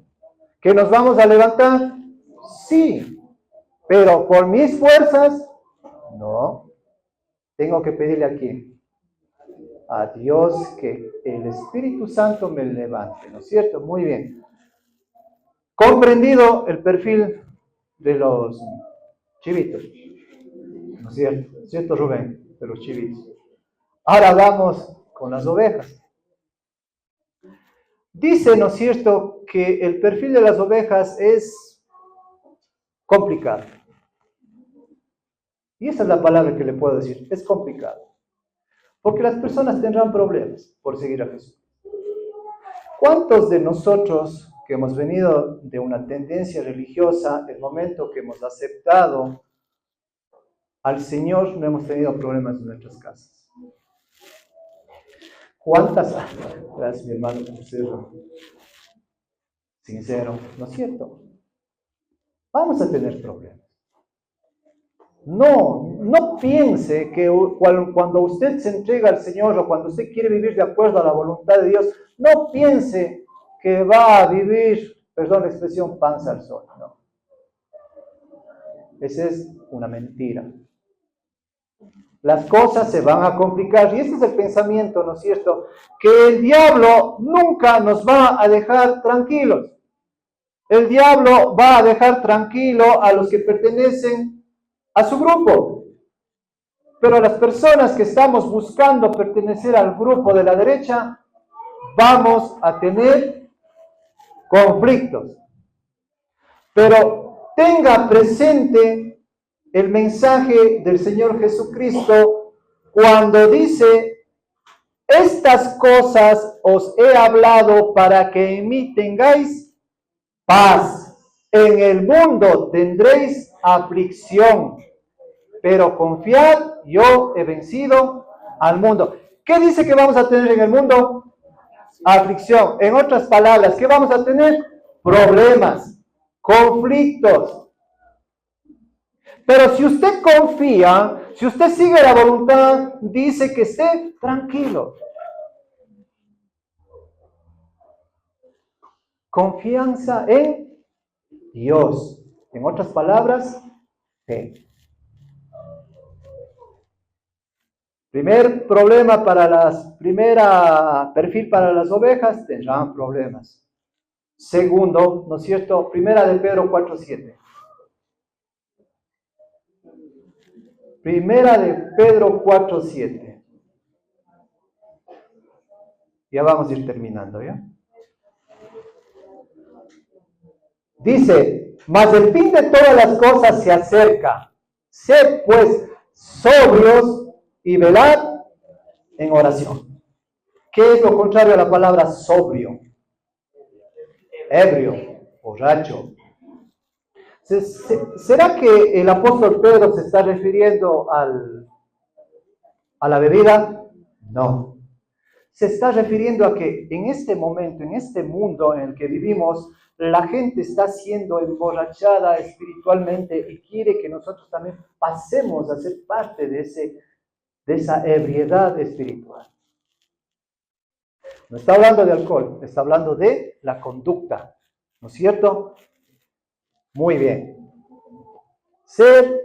¿Que nos vamos a levantar? Sí. Pero por mis fuerzas, no. Tengo que pedirle a quién? A Dios que el Espíritu Santo me levante, ¿no es cierto? Muy bien. Comprendido el perfil de los chivitos, ¿no es cierto? ¿Cierto, Rubén? De los chivitos. Ahora vamos con las ovejas. Dice, ¿no es cierto?, que el perfil de las ovejas es complicado. Y esa es la palabra que le puedo decir, es complicado. Porque las personas tendrán problemas por seguir a Jesús. ¿Cuántos de nosotros que hemos venido de una tendencia religiosa, el momento que hemos aceptado al Señor, no hemos tenido problemas en nuestras casas? ¿Cuántas? Gracias, mi hermano, por ser sincero, ¿no es cierto? Vamos a tener problemas. No piense que cuando usted se entrega al Señor o cuando usted quiere vivir de acuerdo a la voluntad de Dios, no piense que va a vivir, perdón la expresión, panza al sol. No. Esa es una mentira. Las cosas se van a complicar y ese es el pensamiento, ¿no es cierto? Que el diablo nunca nos va a dejar tranquilos. El diablo va a dejar tranquilo a los que pertenecen a su grupo. Pero las personas que estamos buscando pertenecer al grupo de la derecha, vamos a tener conflictos. Pero tenga presente el mensaje del Señor Jesucristo cuando dice, estas cosas os he hablado para que en mí tengáis paz. En el mundo tendréis aflicción, pero confiad, yo he vencido al mundo. ¿Qué dice que vamos a tener en el mundo? Aflicción. En otras palabras, ¿qué vamos a tener? Problemas, conflictos. Pero si usted confía, si usted sigue la voluntad, dice que esté tranquilo. Confianza en Dios. En otras palabras, fe. Primer problema primera perfil para las ovejas, tendrán problemas. Segundo, ¿no es cierto? Primera de Pedro 4:7. Primera de Pedro 4:7. Ya vamos a ir terminando, ¿ya? Dice, mas el fin de todas las cosas se acerca. Sed pues sobrios y velad en oración. ¿Qué es lo contrario a la palabra sobrio? Ebrio, borracho. ¿Será que el apóstol Pedro se está refiriendo a la bebida? No. Se está refiriendo a que en este momento, en este mundo en el que vivimos, la gente está siendo emborrachada espiritualmente y quiere que nosotros también pasemos a ser parte de esa ebriedad espiritual. No está hablando de alcohol, está hablando de la conducta, ¿no es cierto? Muy bien. Ser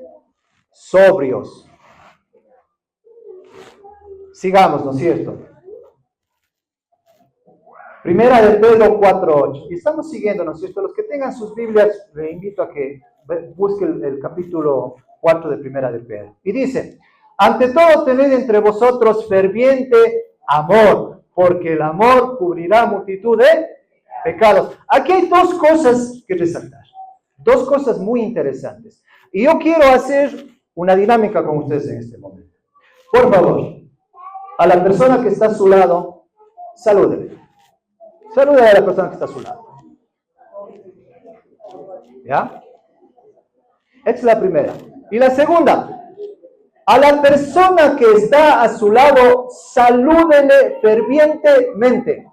sobrios. Sigamos, ¿no es cierto? Primera de Pedro 4:8. Y estamos siguiendo, ¿no es cierto? Los que tengan sus Biblias, les invito a que busquen el capítulo 4 de Primera de Pedro. Y dice, ante todo tened entre vosotros ferviente amor, porque el amor cubrirá multitud de pecados. Aquí hay dos cosas que resaltar. Dos cosas muy interesantes. Y yo quiero hacer una dinámica con ustedes en este momento. Por favor, a la persona que está a su lado, salúdele. Saluda a la persona que está a su lado. ¿Ya? Esta es la primera. Y la segunda, a la persona que está a su lado, salúdele fervientemente.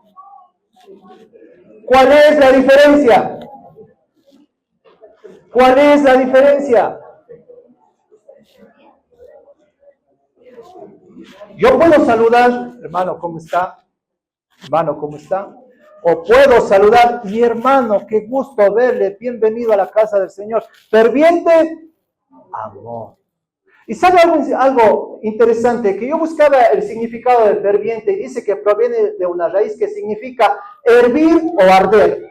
¿Cuál es la diferencia? ¿Cuál es la diferencia? Yo puedo saludar, hermano, ¿cómo está? Hermano, ¿cómo está? O puedo saludar, mi hermano, qué gusto verle, bienvenido a la casa del Señor. Ferviente amor. Y sabe algo interesante, que yo buscaba el significado de ferviente y dice que proviene de una raíz que significa hervir o arder.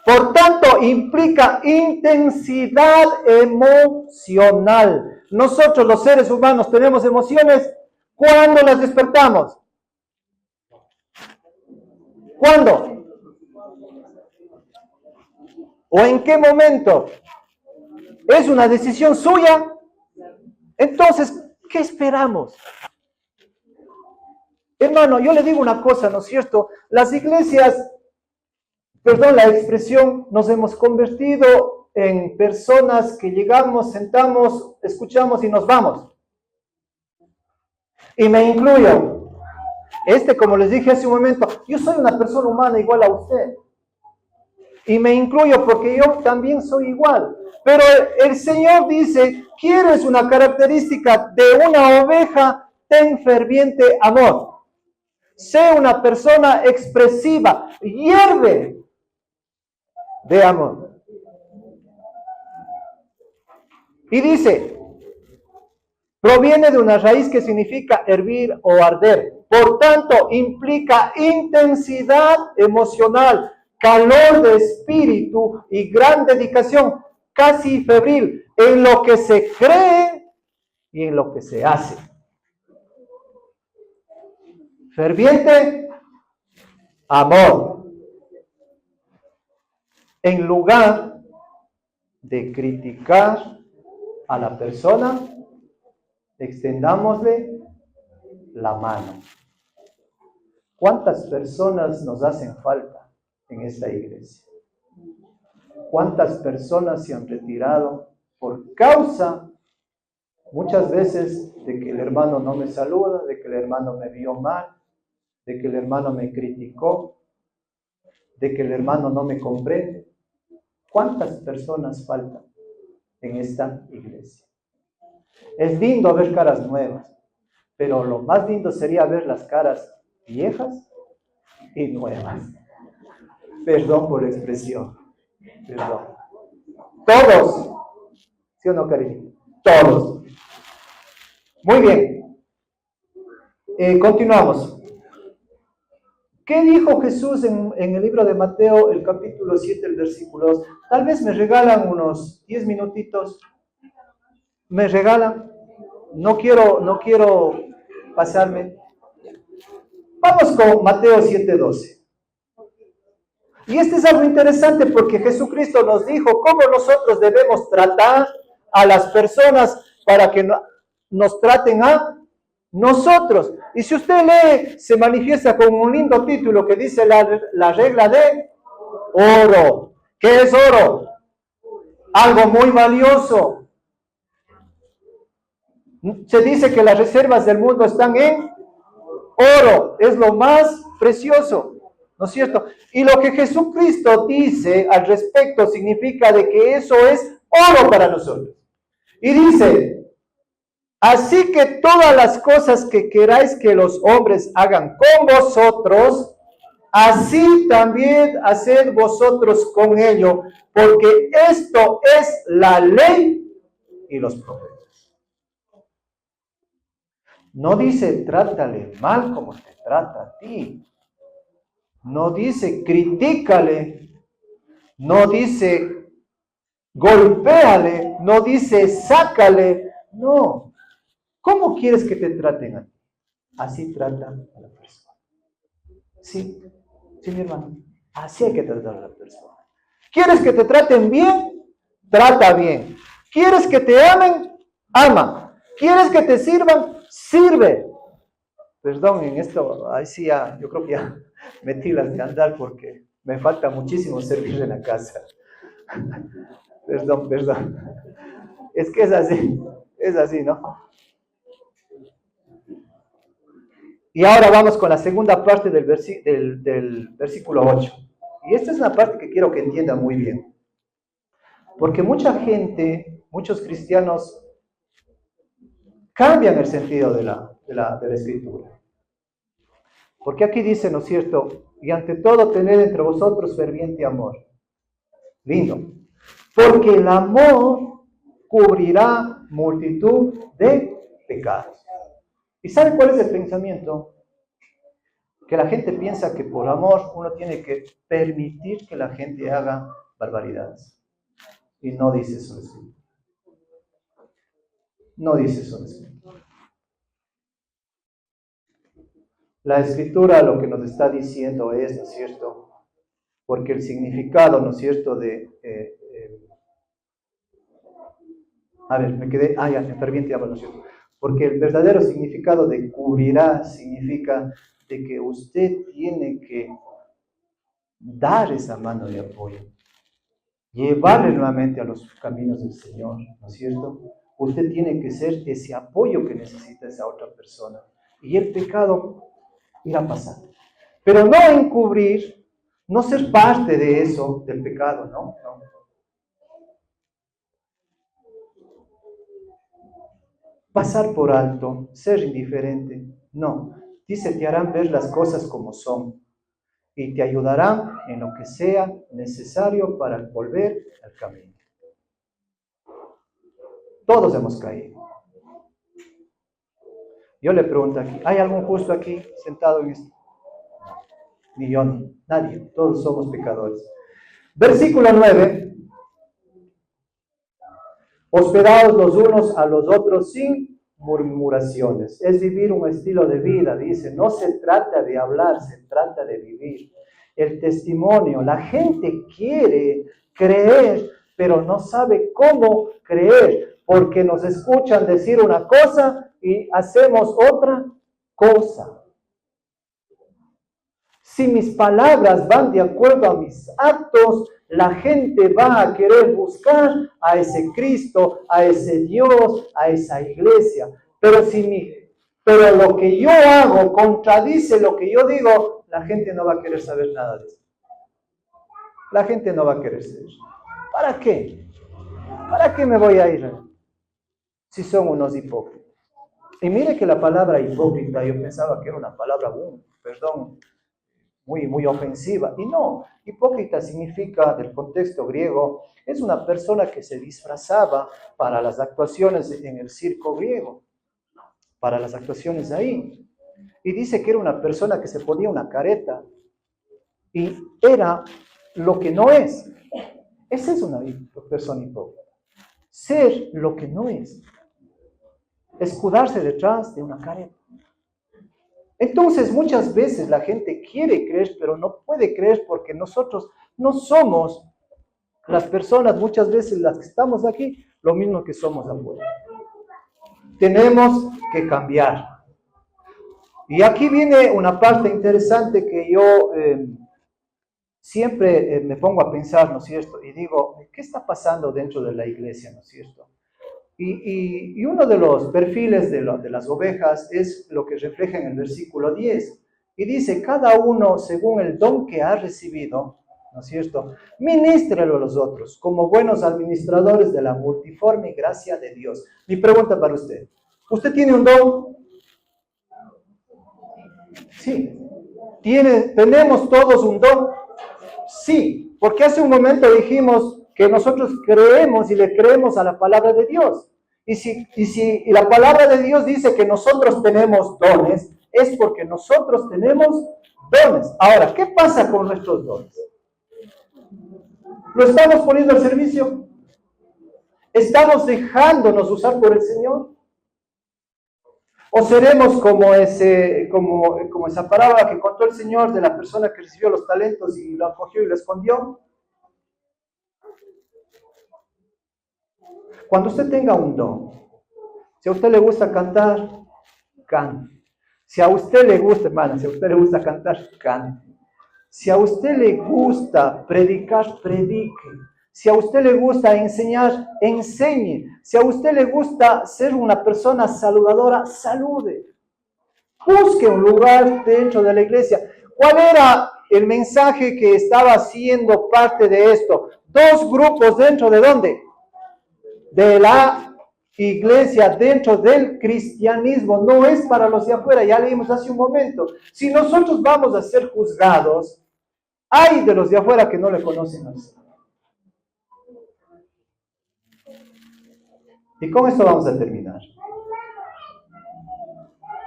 Por tanto, implica intensidad emocional. Nosotros los seres humanos tenemos emociones cuando las despertamos. ¿Cuándo? ¿O en qué momento? ¿Es una decisión suya? Entonces, ¿qué esperamos? Hermano, yo le digo una cosa, ¿no es cierto? Las iglesias, perdón la expresión, nos hemos convertido en personas que llegamos, sentamos, escuchamos y nos vamos. Y me incluyo. Como les dije hace un momento, yo soy una persona humana igual a usted. Y me incluyo porque yo también soy igual. Pero el Señor dice, ¿quieres una característica de una oveja? Ten ferviente amor. Sé una persona expresiva, hierve de amor. Y dice, proviene de una raíz que significa hervir o arder. Por tanto, implica intensidad emocional, calor de espíritu y gran dedicación, casi febril, en lo que se cree y en lo que se hace. Ferviente amor. En lugar de criticar a la persona, extendámosle la mano. ¿Cuántas personas nos hacen falta en esta iglesia? ¿Cuántas personas se han retirado por causa, muchas veces, de que el hermano no me saluda, de que el hermano me vio mal, de que el hermano me criticó, de que el hermano no me comprende? ¿Cuántas personas faltan en esta iglesia? Es lindo ver caras nuevas, pero lo más lindo sería ver las caras viejas y nuevas. Perdón por la expresión. Perdón. Todos. ¿Sí o no, cariño? Todos. Muy bien. Continuamos. ¿Qué dijo Jesús en el libro de Mateo, el capítulo 7, el versículo 2? Tal vez me regalan unos 10 minutitos. ¿Me regalan? No quiero pasarme. Vamos con Mateo 7:12. Y este es algo interesante porque Jesucristo nos dijo cómo nosotros debemos tratar a las personas para que nos traten a nosotros. Y si usted lee, se manifiesta con un lindo título que dice la regla de oro. ¿Qué es oro? Algo muy valioso. Se dice que las reservas del mundo están en oro. Es lo más precioso. ¿No es cierto? Y lo que Jesucristo dice al respecto significa de que eso es oro para nosotros. Y dice, así que todas las cosas que queráis que los hombres hagan con vosotros, así también haced vosotros con ellos, porque esto es la ley y los profetas. No dice, trátale mal como te trata a ti. No dice, critícale. No dice, golpéale. No dice, sácale. No. ¿Cómo quieres que te traten a ti? Así tratan a la persona. Sí, mi hermano. Así hay que tratar a la persona. ¿Quieres que te traten bien? Trata bien. ¿Quieres que te amen? Ama. ¿Quieres que te sirvan? Sirve. Perdón, en esto, ahí sí ya, yo creo que ya metí las de andar porque me falta muchísimo servir en la casa. Perdón. Es que es así, ¿no? Y ahora vamos con la segunda parte del versículo 8. Y esta es una parte que quiero que entiendan muy bien. Porque mucha gente, muchos cristianos, cambian el sentido de la escritura. Porque aquí dice, ¿no es cierto? Y ante todo tened entre vosotros ferviente amor. Lindo. Porque el amor cubrirá multitud de pecados. ¿Y sabe cuál es el pensamiento? Que la gente piensa que por amor uno tiene que permitir que la gente haga barbaridades. Y no dice eso. No dice eso. La escritura lo que nos está diciendo es, ¿no es cierto? Porque el significado, ¿no es cierto? En ferviente amor, ¿no es cierto? Porque el verdadero significado de cubrirá significa de que usted tiene que dar esa mano de apoyo, llevarle nuevamente a los caminos del Señor, ¿no es cierto? Usted tiene que ser ese apoyo que necesita esa otra persona. Y el pecado irá pasando. Pero no encubrir, no ser parte de eso, del pecado, ¿no? Pasar por alto, ser indiferente, no. Dice, te harán ver las cosas como son y te ayudarán en lo que sea necesario para volver al camino. Todos hemos caído. Yo le pregunto aquí, ¿hay algún justo aquí sentado en esto? Ni yo, ni nadie. Todos somos pecadores. Versículo 9. Hospedados los unos a los otros sin murmuraciones. Es vivir un estilo de vida, dice. No se trata de hablar, se trata de vivir. El testimonio, la gente quiere creer, pero no sabe cómo creer, porque nos escuchan decir una cosa y hacemos otra cosa. Si mis palabras van de acuerdo a mis actos, la gente va a querer buscar a ese Cristo, a ese Dios, a esa iglesia. Pero lo que yo hago contradice lo que yo digo, la gente no va a querer saber nada de eso. La gente no va a querer saber. ¿Para qué? ¿Para qué me voy a ir? Si son unos hipócritas. Y mire que la palabra hipócrita, yo pensaba que era una palabra, perdón, muy ofensiva. Y no, hipócrita significa, del contexto griego, es una persona que se disfrazaba para las actuaciones en el circo griego, para las actuaciones ahí. Y dice que era una persona que se ponía una careta y era lo que no es. Esa es una persona hipócrita. Ser lo que no es. Escudarse detrás de una careta. Entonces, muchas veces la gente quiere creer, pero no puede creer porque nosotros no somos las personas, muchas veces las que estamos aquí, lo mismo que somos afuera. Tenemos que cambiar. Y aquí viene una parte interesante que yo siempre me pongo a pensar, ¿no es cierto? Y digo, ¿qué está pasando dentro de la iglesia, ¿no es cierto? Y uno de los perfiles de las ovejas es lo que refleja en el versículo 10. Y dice, cada uno según el don que ha recibido, ¿no es cierto? Ministrelo a los otros, como buenos administradores de la multiforme gracia de Dios. Mi pregunta para usted, ¿usted tiene un don? Sí. ¿Tenemos todos un don? Sí, porque hace un momento dijimos que nosotros creemos y le creemos a la palabra de Dios. Y si la palabra de Dios dice que nosotros tenemos dones, es porque nosotros tenemos dones. Ahora, ¿qué pasa con nuestros dones? ¿Lo estamos poniendo al servicio? ¿Estamos dejándonos usar por el Señor? ¿O seremos como esa parábola que contó el Señor de la persona que recibió los talentos y lo acogió y lo escondió? Cuando usted tenga un don, si a usted le gusta cantar, cante. Si a usted le gusta, hermana, si a usted le gusta cantar, cante. Si a usted le gusta predicar, predique. Si a usted le gusta enseñar, enseñe. Si a usted le gusta ser una persona saludadora, salude. Busque un lugar dentro de la iglesia. ¿Cuál era el mensaje que estaba siendo parte de esto? Dos grupos dentro de ¿dónde? De la iglesia, dentro del cristianismo. No es para los de afuera, ya leímos hace un momento. Si nosotros vamos a ser juzgados, hay de los de afuera que no le conocen al Señor. Y con esto vamos a terminar.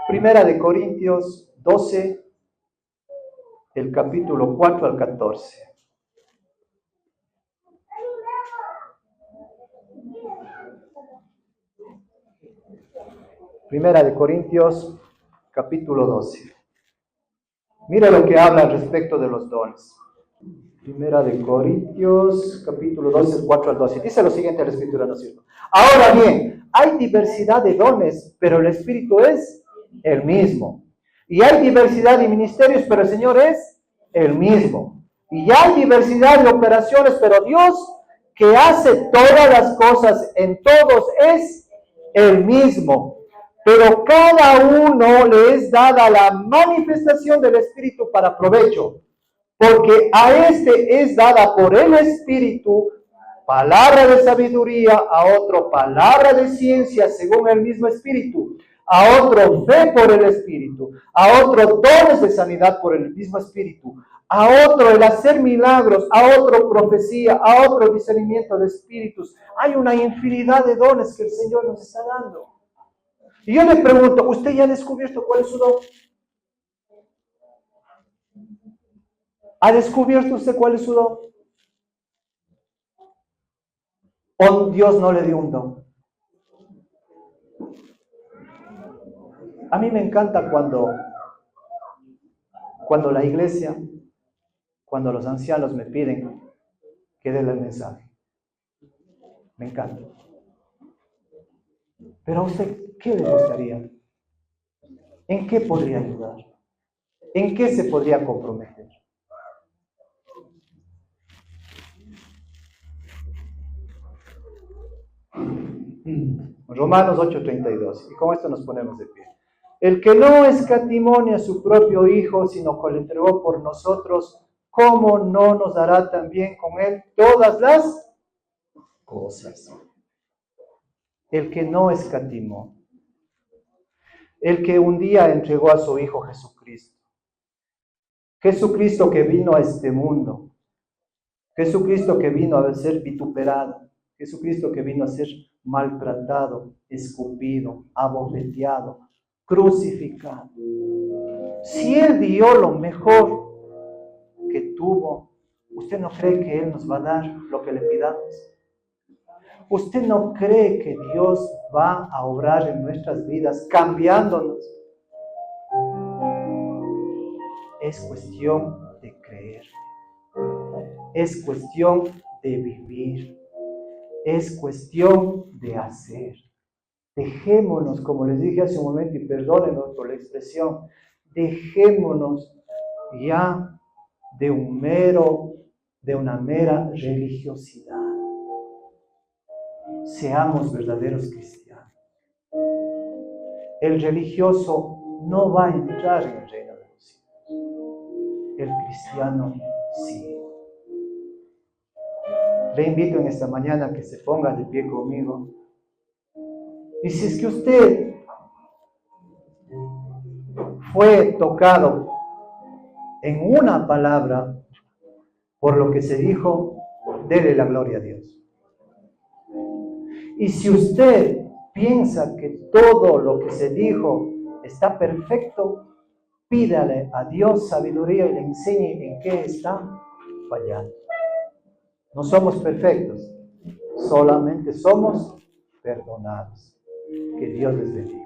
Primera de Corintios 12, el capítulo 4 al 14. Primera de Corintios, capítulo 12. Mira lo que habla respecto de los dones. Primera de Corintios, capítulo 12, 4 al 12. Dice lo siguiente la Escritura, ¿no es cierto? Ahora bien, hay diversidad de dones, pero el Espíritu es el mismo. Y hay diversidad de ministerios, pero el Señor es el mismo. Y hay diversidad de operaciones, pero Dios, que hace todas las cosas en todos, es el mismo. Pero cada uno le es dada la manifestación del Espíritu para provecho. Porque a este es dada por el Espíritu palabra de sabiduría, a otro palabra de ciencia según el mismo Espíritu, a otro fe por el Espíritu, a otro dones de sanidad por el mismo Espíritu, a otro el hacer milagros, a otro profecía, a otro discernimiento de espíritus. Hay una infinidad de dones que el Señor nos está dando. Y yo le pregunto, ¿usted ya ha descubierto cuál es su don? ¿Ha descubierto usted cuál es su don? ¿O Dios no le dio un don? A mí me encanta cuando la iglesia, cuando los ancianos me piden que dé el mensaje. Me encanta. Pero a usted, ¿qué le gustaría? ¿En qué podría ayudar? ¿En qué se podría comprometer? Romanos 8:32. Y con esto nos ponemos de pie. El que no escatimó a su propio Hijo, sino que lo entregó por nosotros, ¿cómo no nos dará también con él todas las cosas? El que no escatimó. El que un día entregó a su Hijo Jesucristo. Jesucristo que vino a este mundo, Jesucristo que vino a ser vituperado, Jesucristo que vino a ser maltratado, escupido, abofeteado, crucificado. Si Él dio lo mejor que tuvo, ¿usted no cree que Él nos va a dar lo que le pidamos? ¿Usted no cree que Dios va a obrar en nuestras vidas cambiándonos? Es cuestión de creer. Es cuestión de vivir. Es cuestión de hacer. Dejémonos, como les dije hace un momento, y perdónenme por la expresión, dejémonos ya de una mera religiosidad. Seamos verdaderos cristianos. El religioso no va a entrar en el reino de los cielos. El cristiano sí. Le invito en esta mañana a que se ponga de pie conmigo. Y si es que usted fue tocado en una palabra por lo que se dijo, dele la gloria a Dios. Y si usted piensa que todo lo que se dijo está perfecto, pídale a Dios sabiduría y le enseñe en qué está fallando. No somos perfectos, solamente somos perdonados. Que Dios les bendiga.